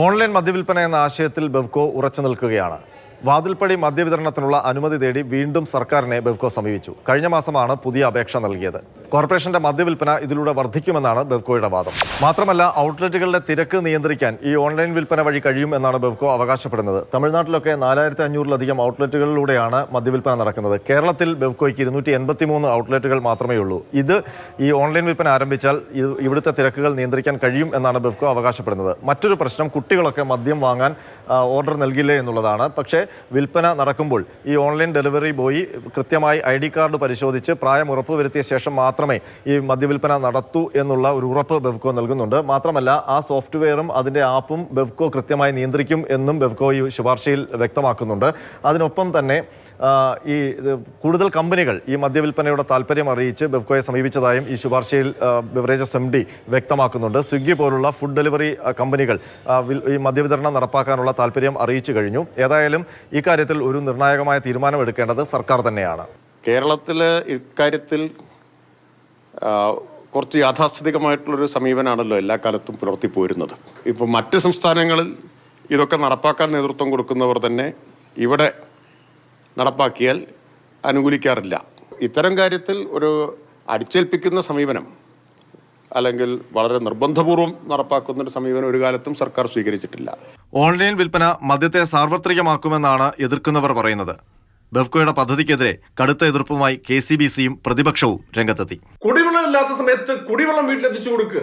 Online മദ്യവിൽപ്പന എന്ന ആശയത്തിൽ ബെവ്കോ ഉറച്ചു നിൽക്കുകയാണ്. വാതിൽപ്പടി മദ്യവിതരണത്തിനുള്ള അനുമതി തേടി വീണ്ടും സർക്കാരിനെ ബെവ്കോ സമീപിച്ചു. കഴിഞ്ഞ മാസമാണ് പുതിയ അപേക്ഷ നൽകിയത്. കോർപ്പറേഷന്റെ മദ്യവിൽപ്പന ഇതിലൂടെ വർദ്ധിക്കുമെന്നാണ് ബെവ്കോയുടെ വാദം. മാത്രമല്ല, ഔട്ട്ലെറ്റുകളുടെ തിരക്ക് നിയന്ത്രിക്കാൻ ഈ ഓൺലൈൻ വിൽപ്പന വഴി കഴിയും എന്നാണ് ബെവ്കോ അവകാശപ്പെടുന്നത്. തമിഴ്നാട്ടിലൊക്കെ 4500-ലധികം ഔട്ട്ലെറ്റുകളിലൂടെയാണ് മദ്യവിൽപ്പന നടക്കുന്നത്. കേരളത്തിൽ ബെവ്കോയ്ക്ക് 283 ഔട്ട്ലെറ്റുകൾ മാത്രമേ ഉള്ളൂ. ഈ ഓൺലൈൻ വിൽപ്പന ആരംഭിച്ചാൽ ഇവിടുത്തെ തിരക്കുകൾ നിയന്ത്രിക്കാൻ കഴിയും എന്നാണ് ബെവ്കോ അവകാശപ്പെടുന്നത്. മറ്റൊരു പ്രശ്നം, കുട്ടികളൊക്കെ മദ്യം വാങ്ങാൻ ഓർഡർ നൽകില്ലേ എന്നുള്ളതാണ്. പക്ഷേ വിൽപ്പന നടക്കുമ്പോൾ ഈ ഓൺലൈൻ ഡെലിവറി ബോയ് കൃത്യമായി ID കാർഡ് പരിശോധിച്ച് പ്രായം ഉറപ്പുവരുത്തിയ ശേഷം മാത്രമേ ഈ മദ്യവിൽപ്പന നടത്തൂ എന്നുള്ള ഒരു ഉറപ്പ് ബെവ്കോ നൽകുന്നുണ്ട്. മാത്രമല്ല, ആ സോഫ്റ്റ്വെയറും അതിൻ്റെ ആപ്പും ബെവ്കോ കൃത്യമായി നിയന്ത്രിക്കും എന്നും ബെവ്കോ ഈ ശുപാർശയിൽ വ്യക്തമാക്കുന്നുണ്ട്. അതിനൊപ്പം തന്നെ ഈ കൂടുതൽ കമ്പനികൾ ഈ മദ്യവിൽപ്പനയുടെ താല്പര്യം അറിയിച്ച് ബെവ്കോയെ സമീപിച്ചതായും ഈ ശുപാർശയിൽ ബിവറേജസ് MD വ്യക്തമാക്കുന്നുണ്ട്. സ്വിഗ്ഗി പോലുള്ള ഫുഡ് ഡെലിവറി കമ്പനികൾ ഈ മദ്യവിതരണം നടപ്പാക്കാനുള്ള താല്പര്യം അറിയിച്ചു കഴിഞ്ഞു. ഏതായാലും ഇക്കാര്യത്തിൽ ഒരു നിർണായകമായ തീരുമാനമെടുക്കേണ്ടത് സർക്കാർ തന്നെയാണ്. കേരളത്തിൽ ഇക്കാര്യത്തിൽ കുറച്ച് യാഥാസ്ഥിതികമായിട്ടുള്ളൊരു സമീപനമാണല്ലോ എല്ലാ കാലത്തും പുലർത്തിപ്പോരുന്നത്. ഇപ്പോൾ മറ്റ് സംസ്ഥാനങ്ങളിൽ ഇതൊക്കെ നടപ്പാക്കാൻ നേതൃത്വം കൊടുക്കുന്നവർ തന്നെ ഇവിടെ നടപ്പാക്കിയാൽ അനുകൂലിക്കാറില്ല. ഇത്തരം കാര്യത്തിൽ ഒരു അടിച്ചേൽപ്പിക്കുന്ന സമീപനം അല്ലെങ്കിൽ വളരെ നിർബന്ധപൂർവ്വം നടപ്പാക്കുന്നൊരു സമീപനം ഒരു കാലത്തും സർക്കാർ സ്വീകരിച്ചിട്ടില്ല. ഓൺലൈൻ വിൽപ്പന മദ്യത്തെ സാർവത്രികമാക്കുമെന്നാണ് എതിർക്കുന്നവർ പറയുന്നത്. ബെവ്കോയുടെ പദ്ധതിക്കെതിരെ കടുത്ത എതിർപ്പുമായി KCBCയും പ്രതിപക്ഷവും രംഗത്തെത്തി. കുടിവെള്ളം ഇല്ലാത്ത സമയത്ത് കുടിവെള്ളം വീട്ടിലെത്തിച്ചു കൊടുക്ക്,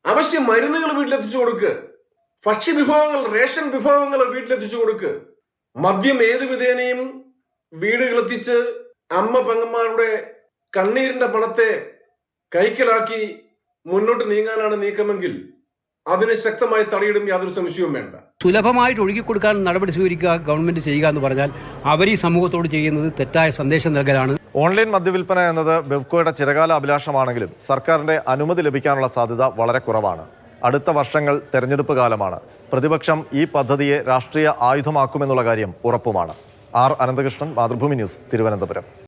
അവശ്യ മരുന്നുകൾ വീട്ടിലെത്തിച്ചു കൊടുക്ക്, ഭക്ഷ്യവിഭവങ്ങൾ, റേഷൻ വിഭവങ്ങൾ വീട്ടിലെത്തിച്ചു കൊടുക്ക്. മദ്യം ഏതു വിധേനയും വീടുകളെത്തിച്ച് അമ്മ പെങ്ങന്മാരുടെ കണ്ണീരിന്റെ പണത്തെ കൈക്കലാക്കി മുന്നോട്ട് നീങ്ങാനാണ് നീക്കമെങ്കിൽ അതിന് ശക്തമായി തടയിടും, യാതൊരു സംശയവും വേണ്ട. സുലഭമായിട്ട് ഒഴുകിക്കൊടുക്കാൻ നടപടി സ്വീകരിക്കുക ഗവൺമെന്റ് ചെയ്യുക എന്ന് പറഞ്ഞാൽ അവർ ഈ സമൂഹത്തോട് ചെയ്യുന്നത് തെറ്റായ സന്ദേശം നൽകലാണ്. ഓൺലൈൻ മദ്യവിൽപ്പന എന്നത് ബെവ്കോയുടെ ചിരകാല അഭിലാഷമാണെങ്കിലും സർക്കാരിന്റെ അനുമതി ലഭിക്കാനുള്ള സാധ്യത വളരെ കുറവാണ്. അടുത്ത വർഷങ്ങൾ തെരഞ്ഞെടുപ്പ് കാലമാണ്. പ്രതിപക്ഷം ഈ പദ്ധതിയെ രാഷ്ട്രീയ ആയുധമാക്കുമെന്നുള്ള കാര്യം ഉറപ്പുമാണ്. R. അനന്തകൃഷ്ണൻ, മാതൃഭൂമി ന്യൂസ്, തിരുവനന്തപുരം.